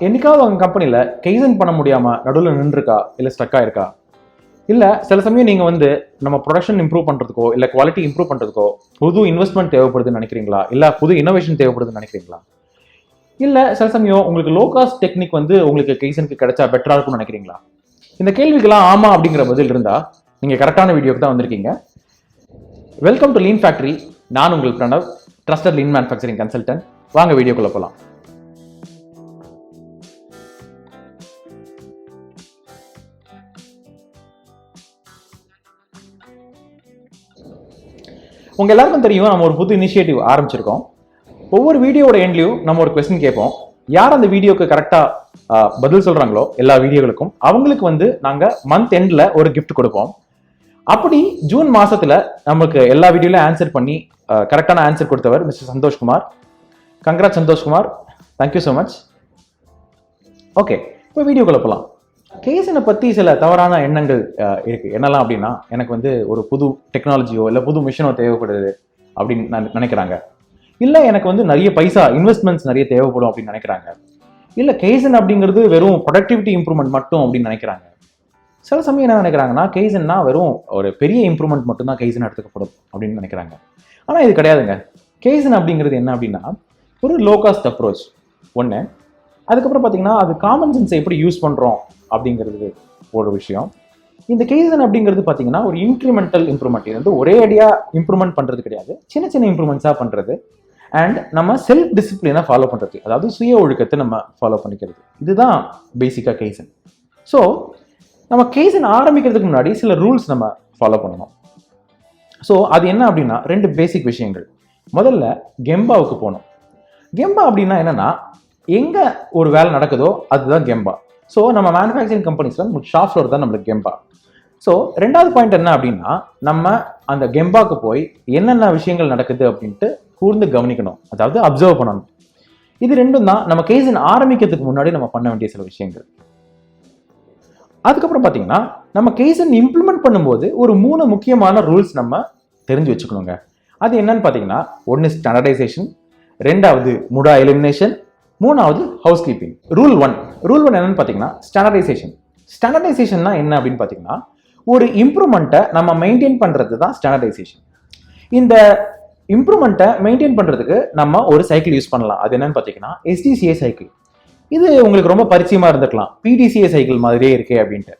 என்னைக்காவது அவங்க கம்பெனியில் கைசன் பண்ண முடியாமல் நடுவில் நின்றுருக்கா, இல்லை ஸ்டக் ஆயிருக்கா? இல்லை சில சமயம் நீங்கள் வந்து நம்ம ப்ரொடக்ஷன் இம்ப்ரூவ் பண்ணுறதுக்கோ இல்லை குவாலிட்டி இம்ப்ரூவ் பண்ணுறதுக்கோ புது இன்வெஸ்ட்மெண்ட் தேவைப்படுதுன்னு நினைக்கிறீங்களா? இல்லை புது இன்னோவேஷன் தேவைப்படுதுன்னு நினைக்கிறீங்களா? இல்லை சில சமயம் உங்களுக்கு லோ காஸ்ட் டெக்னிக் வந்து உங்களுக்கு கைசனுக்கு கிடைச்சா பெட்டராக இருக்கும்னு நினைக்கிறீங்களா? இந்த கேள்விக்கெல்லாம் ஆமா அப்படிங்கிற பதில் இருந்தால் நீங்கள் கரெக்டான வீடியோக்கு தான் வந்திருக்கீங்க. Welcome to lean factory. நான் உங்கள் Pranav, trusted lean manufacturing consultant. வாங்க வீடியோக்குள்ள போகலாம். உங்க எல்லாருக்கும் தெரியும், நம்ம ஒரு புது இனிஷியேட்டிவ் ஆரம்பிச்சிருக்கோம். ஒவ்வொரு வீடியோட எண்ட்லையும் நம்ம ஒரு கொஸ்டின் கேட்போம். யார் அந்த வீடியோக்கு கரெக்டா பதில் சொல்றாங்களோ எல்லா வீடியோகளுக்கும் அவங்களுக்கு வந்து நாங்க மந்த் எண்ட்ல ஒரு கிஃப்ட் கொடுப்போம். அப்படி ஜூன் மாசத்துல நமக்கு எல்லா வீடியோலையும் ஆன்சர் பண்ணி கரெக்டான ஆன்சர் கொடுத்தவர் mister Santhoshkumar. Congrats Santhoshkumar, thank you so much. Okay, இப்போ வீடியோக்குள்ள போகலாம். கைசனை பற்றி சில தவறான எண்ணங்கள் இருக்கு. என்னெல்லாம் அப்படின்னா, எனக்கு வந்து ஒரு புது டெக்னாலஜியோ இல்லை புது மிஷினோ தேவைப்படுது அப்படின்னு நினைக்கிறாங்க. இல்லை எனக்கு வந்து நிறைய பைசா இன்வெஸ்ட்மெண்ட்ஸ் நிறைய தேவைப்படும் அப்படின்னு நினைக்கிறாங்க. இல்லை கைசன் அப்படிங்கிறது வெறும் ப்ரொடக்டிவிட்டி இம்ப்ரூவ்மெண்ட் மட்டும் அப்படின்னு நினைக்கிறாங்க. சில சமயம் என்ன நினைக்கிறாங்கன்னா, கைசன்னா வெறும் ஒரு பெரிய இம்ப்ரூவ்மெண்ட் மட்டும் தான் கைசன் எடுத்துக்கப்படும் அப்படின்னு நினைக்கிறாங்க. ஆனால் இது கிடையாதுங்க. கைசன் அப்படிங்கிறது என்ன அப்படின்னா, ஒரு லோ காஸ்ட் அப்ரோச் ஒன்று. அதுக்கப்புறம் பார்த்தீங்கன்னா, அது காமன் சென்ஸை எப்படி யூஸ் பண்ணுறோம் அப்படிங்கிறது ஒரு விஷயம். இந்த கைசன் அப்படிங்கிறது பார்த்தீங்கன்னா ஒரு இன்க்ரிமெண்டல் இம்ப்ரூவ்மெண்ட். இது வந்து ஒரே அடியாக இம்ப்ரூவ்மெண்ட் பண்ணுறது கிடையாது, சின்ன சின்ன இம்ப்ரூவ்மெண்ட்ஸாக பண்ணுறது. அண்ட் நம்ம செல்ஃப் டிசிப்ளினாக ஃபாலோ பண்ணுறது, அதாவது சுய ஒழுக்கத்தை நம்ம ஃபாலோ பண்ணிக்கிறது. இதுதான் பேசிக்காக கைசன். ஸோ நம்ம கைசன் ஆரம்பிக்கிறதுக்கு முன்னாடி சில ரூல்ஸ் நம்ம ஃபாலோ பண்ணணும். ஸோ அது என்ன அப்படின்னா, 2 பேசிக் விஷயங்கள். முதல்ல கெம்பாவுக்கு போகணும். கெம்பா அப்படின்னா என்னன்னா, எங்க ஒரு வேலை நடக்குதோ அதுதான் கெம்பா. ஸோ நம்ம மேனுஃபேக்சரிங் கம்பெனிஸ்ல நமக்கு ஷாப் ஃப்ளோர் தான் நம்மளுக்கு கெம்பா. ஸோ 2வது பாயிண்ட் என்ன அப்படின்னா, நம்ம அந்த கெம்பாவுக்கு போய் என்னென்ன விஷயங்கள் நடக்குது அப்படின்ட்டு கூர்ந்து கவனிக்கணும், அதாவது அப்சர்வ் பண்ணணும். இது 2ம் தான் நம்ம கைசன் ஆரம்பிக்கிறதுக்கு முன்னாடி நம்ம பண்ண வேண்டிய சில விஷயங்கள். அதுக்கப்புறம் பார்த்தீங்கன்னா, நம்ம கைசன் இம்ப்ளிமெண்ட் பண்ணும்போது ஒரு 3 முக்கியமான ரூல்ஸ் நம்ம தெரிஞ்சு வச்சுக்கணுங்க. அது என்னன்னு பார்த்தீங்கன்னா, 1 ஸ்டாண்டர்டைசேஷன், 2வது முடா எலிமினேஷன், 3வது ஹவுஸ்கீப்பிங். ரூல் 1 என்னன்னு பார்த்தீங்கன்னா, ஸ்டாண்டர்டைசேஷன். ஸ்டாண்டர்டைசேஷன்னா என்ன அப்படின்னு பார்த்தீங்கன்னா, ஒரு இம்ப்ரூவ்மெண்ட்டை நம்ம மெயின்டைன் பண்ணுறது தான் ஸ்டாண்டர்டைசேஷன். இந்த இம்ப்ரூவ்மெண்ட்டை மெயின்டைன் பண்ணுறதுக்கு நம்ம ஒரு சைக்கிள் யூஸ் பண்ணலாம். அது என்னன்னு பார்த்தீங்கன்னா, SDCA சைக்கிள். இது உங்களுக்கு ரொம்ப பரிச்சயமாக இருந்துக்கலாம், PDCA சைக்கிள் மாதிரியே இருக்கே அப்படின்ட்டு.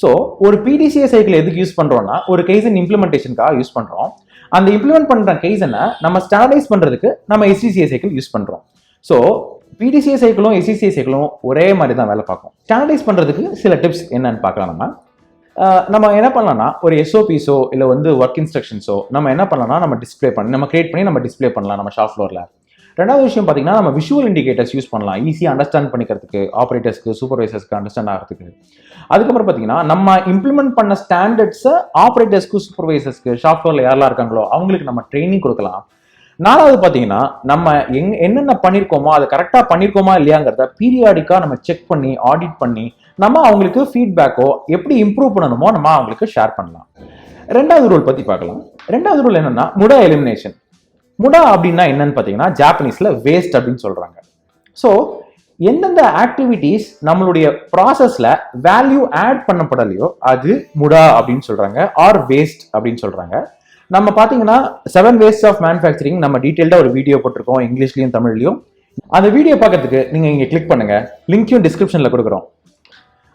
ஸோ ஒரு PDCA சைக்கிள் எதுக்கு யூஸ் பண்ணுறோம்னா, ஒரு கைசன் இம்ப்ளிமெண்டேஷனுக்காக யூஸ் பண்ணுறோம். அந்த இம்ப்ளிமெண்ட் பண்ணுற கைசனை நம்ம ஸ்டாண்டர்டைஸ் பண்ணுறதுக்கு நம்ம SDCA சைக்கிள் யூஸ் பண்ணுறோம். ஸோ PDCA சைக்கிளும் SDCA சைக்கிளும் ஒரே மாதிரி தான் வேலை பார்க்கும். ஸ்டாண்டர்டைஸ் பண்ணுறதுக்கு சில டிப்ஸ் என்னன்னு பார்க்கலாம். நம்ம என்ன பண்ணலாம்னா, ஒரு SOPஸோ இல்லை வந்து ஒர்க் இன்ஸ்ட்ரக்ஷன்ஸோ நம்ம என்ன பண்ணலாம்னா, நம்ம கிரியேட் பண்ணி நம்ம டிஸ்பிளே பண்ணலாம் நம்ம ஷாப் ஃப்ளோரில். 2வது விஷயம் பார்த்தீங்கன்னா, நம்ம விஷுவல் இண்டிகேட்டர்ஸ் யூஸ் பண்ணலாம், ஈஸியாக அண்டர்ஸ்டாண்ட் பண்ணிக்கிறதுக்கு, ஆப்ரேட்டர்ஸ்க்கு சூப்பர்வைசர்ஸ்க்கு அண்டர்ஸ்டாண்ட் ஆகிறதுக்கு. அதுக்கப்புறம் பார்த்தீங்கன்னா, நம்ம இம்ப்ளிமெண்ட் பண்ண ஸ்டாண்டர்ட்ஸை ஆப்ரேட்டர்ஸ்க்கு சூப்பர்வைசர்ஸ்க்கு ஷாப் ஃப்ளோரில் யாரெல்லாம் இருக்காங்களோ அவங்களுக்கு நம்ம ட்ரைனிங் கொடுக்கலாம். 4வது பார்த்தீங்கன்னா, நம்ம என்னென்ன பண்ணியிருக்கோமோ அதை கரெக்டாக பண்ணியிருக்கோமா இல்லையாங்கிறத பீரியாடிக்காக நம்ம செக் பண்ணி ஆடிட் பண்ணி நம்ம அவங்களுக்கு ஃபீட்பேக்கோ எப்படி இம்ப்ரூவ் பண்ணணுமோ நம்ம அவங்களுக்கு ஷேர் பண்ணலாம். 2வது ரூல் பற்றி பார்க்கலாம். 2வது ரூல் என்னன்னா, முடா எலிமினேஷன். முடா அப்படின்னா என்னன்னு பார்த்தீங்கன்னா, ஜாப்பனீஸ்ல வேஸ்ட் அப்படின்னு சொல்றாங்க. ஸோ எந்தெந்த ஆக்டிவிட்டிஸ் நம்மளுடைய ப்ராசஸ்ல வேல்யூ ஆட் பண்ணப்படலையோ அது முடா அப்படின்னு சொல்றாங்க, ஆர் வேஸ்ட் அப்படின்னு சொல்றாங்க. நம்ம பார்த்தீங்கன்னா 7 வேஸ்ட் ஆஃப் மேனுஃபேக்சரிங் நம்ம டீட்டெயில்டாக ஒரு வீடியோ போட்டிருக்கோம், இங்கிலீஷ்லையும் தமிழ்லையும். அந்த வீடியோ பார்க்கறதுக்கு நீங்கள் இங்கே கிளிக் பண்ணுங்க, லிங்க்கையும் டிஸ்கிரிப்ஷனில் கொடுக்குறோம்.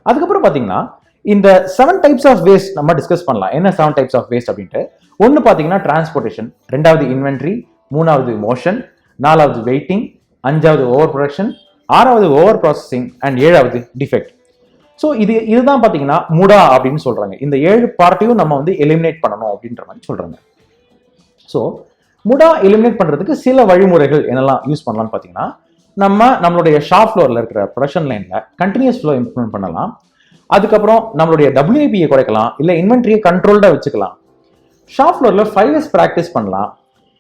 அதுக்கப்புறம் பார்த்தீங்கன்னா, இந்த 7 டைப்ஸ் ஆஃப் வேஸ்ட் நம்ம டிஸ்கஸ் பண்ணலாம். என்ன 7 டைப்ஸ் ஆஃப் வேஸ்ட் அப்படின்ட்டு. 1 பார்த்தீங்கன்னா டிரான்ஸ்போர்ட்டேஷன், 2வது இன்வென்ட்ரி, 3வது மோஷன், 4வது வெயிட்டிங், 5வது ஓவர் ப்ரொடக்ஷன், 6வது ஓவர் ப்ராசஸிங் அண்ட் 7வது டிஃபெக்ட். ஸோ இதுதான் பார்த்தீங்கன்னா முடா அப்படின்னு சொல்றாங்க. இந்த 7 பார்ட்டையும் நம்ம வந்து எலிமினேட் பண்ணணும் அப்படின்ற மாதிரி சொல்றாங்க. ஸோ முடா எலிமினேட் பண்றதுக்கு சில வழிமுறைகள் என்னெல்லாம் யூஸ் பண்ணலாம்னு பார்த்தீங்கன்னா, நம்மளுடைய ஷாப் ஃப்ளோர்ல இருக்கிற ப்ரொடக்ஷன் லைன்ல கண்டினியூஸ் ஃப்ளோ இம்ப்ளிமெண்ட் பண்ணலாம். அதுக்கப்புறம் நம்மளுடைய WIP குறைக்கலாம், இல்லை இன்வென்ட்ரியை கண்ட்ரோல்டா வச்சுக்கலாம். ஷாப் ஃப்ளோர்ல 5S ப்ராக்டிஸ் பண்ணலாம்.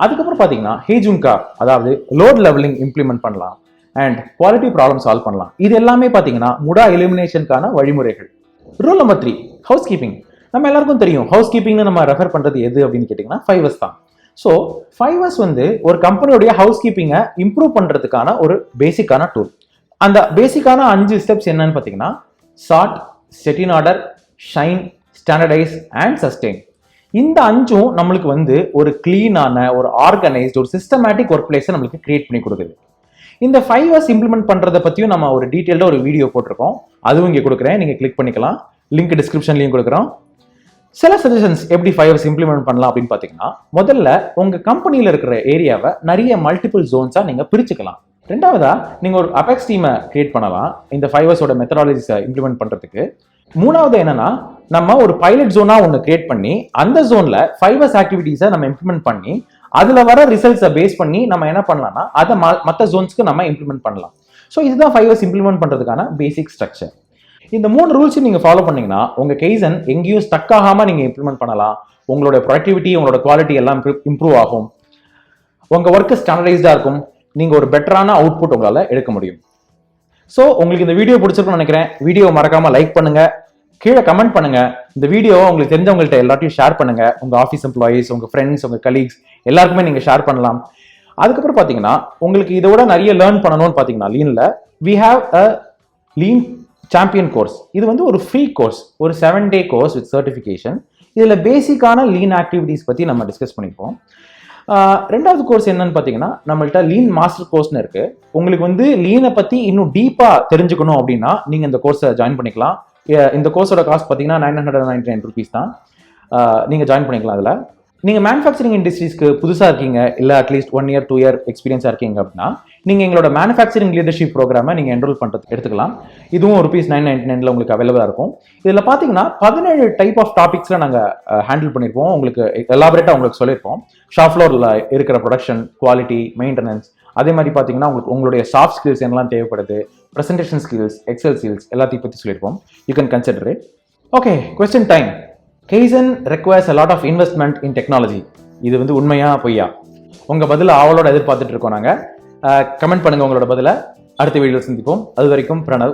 அதுக்கப்புறம் பார்த்தீங்கன்னா ஹேஜுங்கா, அதாவது லோட் லெவலிங் இம்ப்ளிமெண்ட் பண்ணலாம் அண்ட் குவாலிட்டி ப்ராப்ளம் சால்வ் பண்ணலாம். இது எல்லாமே பார்த்தீங்கன்னா முடா எலிமினேஷனுக்கான வழிமுறைகள். Rule number 3, housekeeping. நம்ம எல்லாருக்கும் தெரியும், ஹவுஸ்கீப்பிங்னு நம்ம ரெஃபர் பண்றது எது அப்படின்னு கேட்டிங்கன்னா 5S தான். ஸோ 5S வந்து ஒரு கம்பெனியோடைய ஹவுஸ்கீப்பிங்கை இம்ப்ரூவ் பண்றதுக்கான ஒரு பேசிக்கான டூல். அந்த பேசிக்கான 5 ஸ்டெப்ஸ் என்னன்னு பார்த்தீங்கன்னா sort, set in order, shine, standardise and sustain. இந்த 5ம் நம்மளுக்கு வந்து ஒரு கிளீனான, ஒரு ஆர்கனைஸ்ட், ஒரு சிஸ்டமேட்டிக் ஒர்க் பிளேஸை நம்மளுக்கு கிரியேட் பண்ணி கொடுக்குது. இந்த 5 இம்ப்ளிமெண்ட் பண்றதை பத்தியும் நம்ம ஒரு டீட்டெயில்டா ஒரு வீடியோ போட்டிருக்கோம். அதுவும் இங்கே கொடுக்குறேன், நீங்க கிளிக் பண்ணிக்கலாம். லிங்க் டிஸ்கிரிப்ஷன்லையும் கொடுக்குறோம். சில சஜஷன்ஸ் எப்படி 5 இம்ப்ளிமெண்ட் பண்ணலாம் அப்படின்னு பார்த்தீங்கன்னா, முதல்ல உங்க கம்பெனியில் இருக்கிற ஏரியாவை நிறைய மல்டிபிள் ஜோன்ஸா நீங்க பிரிச்சுக்கலாம். ரெண்டாவதா நீங்க ஒரு அபெக்ஸ் டீமை கிரியேட் பண்ணலாம் இந்த 5 மெத்தடாலஜிஸை இம்ப்ளிமெண்ட் பண்றதுக்கு. மூணாவது என்னன்னா, நம்ம ஒரு பைலட் ஜோனா ஒன்று கிரியேட் பண்ணி அந்த ஜோன்ல 5 ஆக்டிவிட்டீஸை நம்ம இம்ப்ளிமெண்ட் பண்ணி அதுல வர ரிசல்ட்ஸை பேஸ் பண்ணி நம்ம என்ன பண்ணலாம்னா அதை மற்ற ஜோன்ஸ்க்கு நம்ம இம்ப்ளிமெண்ட் பண்ணலாம். ஸோ இதுதான் 5 இம்ப்ளிமெண்ட் பண்றதுக்கான பேசிக் ஸ்ட்ரக்சர். இந்த 3 ரூல்ஸையும் நீங்க ஃபாலோ பண்ணீங்கன்னா உங்க கைசன் எங்கேயும் ஸ்டக் ஆகாம நீங்க இம்ப்ளிமெண்ட் பண்ணலாம். உங்களோட ப்ரொடக்டிவிட்டி, உங்களோட குவாலிட்டி எல்லாம் இம்ப்ரூவ் ஆகும். உங்க ஒர்க் ஸ்டாண்டர்டைஸ்டா இருக்கும். நீங்க ஒரு பெட்டரான அவுட்புட் உங்களால எடுக்க முடியும். ஸோ உங்களுக்கு இந்த வீடியோ பிடிச்சிருக்கும்னு நினைக்கிறேன். வீடியோ மறக்காம லைக் பண்ணுங்க, கீழே கமெண்ட் பண்ணுங்க. இந்த வீடியோவை உங்களுக்கு தெரிஞ்சவங்கள்ட்ட எல்லாத்தையும் ஷேர் பண்ணுங்க. உங்க ஆஃபீஸ் எம்ப்ளாயிஸ், உங்க ஃப்ரெண்ட்ஸ், உங்க கலீக்ஸ் எல்லாருக்குமே நீங்க ஷேர் பண்ணலாம். அதுக்கப்புறம் பாத்தீங்கன்னா உங்களுக்கு இதோட நிறைய லேர்ன் பண்ணணும்னு பாத்தீங்கன்னா லீன்ல we have a lean champion course. இது வந்து ஒரு ஃப்ரீ கோர்ஸ், ஒரு 7-day கோர்ஸ் வித் சர்டிஃபிகேஷன். இதுல பேசிக்கான லீன் ஆக்டிவிட்டிஸ் பத்தி நம்ம டிஸ்கஸ் பண்ணிப்போம். ரெண்டாவது கோர்ஸ் என்னன்னு பார்த்தீங்கன்னா நம்மள்ட்ட லீன் மாஸ்டர் கோர்ஸ்னு இருக்கு. உங்களுக்கு வந்து லீனை பத்தி இன்னும் டீப்பா தெரிஞ்சுக்கணும் அப்படின்னா நீங்க இந்த கோர்ஸை ஜாயின் பண்ணிக்கலாம். இந்த கோர்ஸோட காஸ்ட் பார்த்தீங்கன்னா 999 rupees தான். நீங்க ஜாயின் பண்ணிக்கலாம். அதில் நீங்க மேனுஃபேக்சரிங் இண்டஸ்ட்ரீஸ்க்கு புதுசா இருக்கீங்க, இல்ல அட்லீஸ்ட் 1 year 2 year எக்ஸ்பீரியன்ஸா இருக்கீங்க அப்படின்னா நீங்க எங்களோட மேனுஃபேக்சரிங் லீடர்ஷிப் ப்ரோக்ராமை நீங்க என்ரோல் பண்றதுக்கு எடுத்துக்கலாம். இதுவும் ₹999 உங்களுக்கு அவைலபிளா இருக்கும். இதுல பாத்தீங்கன்னா 17 டைப் ஆஃப் டாபிக்ஸ்ல நாங்க ஹேண்டில் பண்ணிருப்போம். உங்களுக்கு எலாபரேட்டா உங்களுக்கு சொல்லியிருப்போம். ஷாப் ஃப்ளோர்ல இருக்கிற ப்ரொடக்ஷன், குவாலிட்டி, மெயின்டெனன்ஸ், அதே மாதிரி பாத்தீங்கன்னா உங்களுடைய சாஃப்ட் ஸ்கில்ஸ் என்னெல்லாம் தேவைப்படுது, பிரசன்டேஷன் ஸ்கில்ஸ், எக்ஸல் ஸ்கில்ஸ் எல்லாத்தையும் பத்தி சொல்லியிருப்போம். You can consider it. Okay, question time. Kaizen requires a lot of investment in technology. இது வந்து உண்மையா பொய்யா? உங்க பதில ஆவலோட எதிர்பார்த்துட்டு இருக்கோம். நாங்க கமெண்ட் பண்ணுங்க உங்களோட பதில. அடுத்த வீடியோல சந்திப்போம். அது வரைக்கும் பிரணவ்.